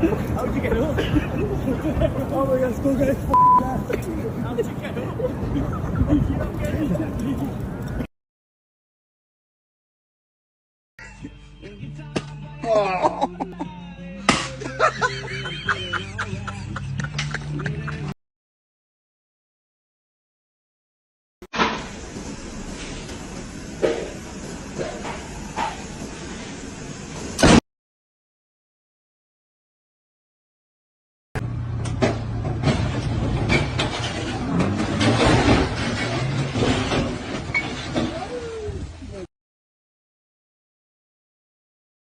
How'd you get up? Oh my god, still getting how'd you get up? You don't get it. Oh.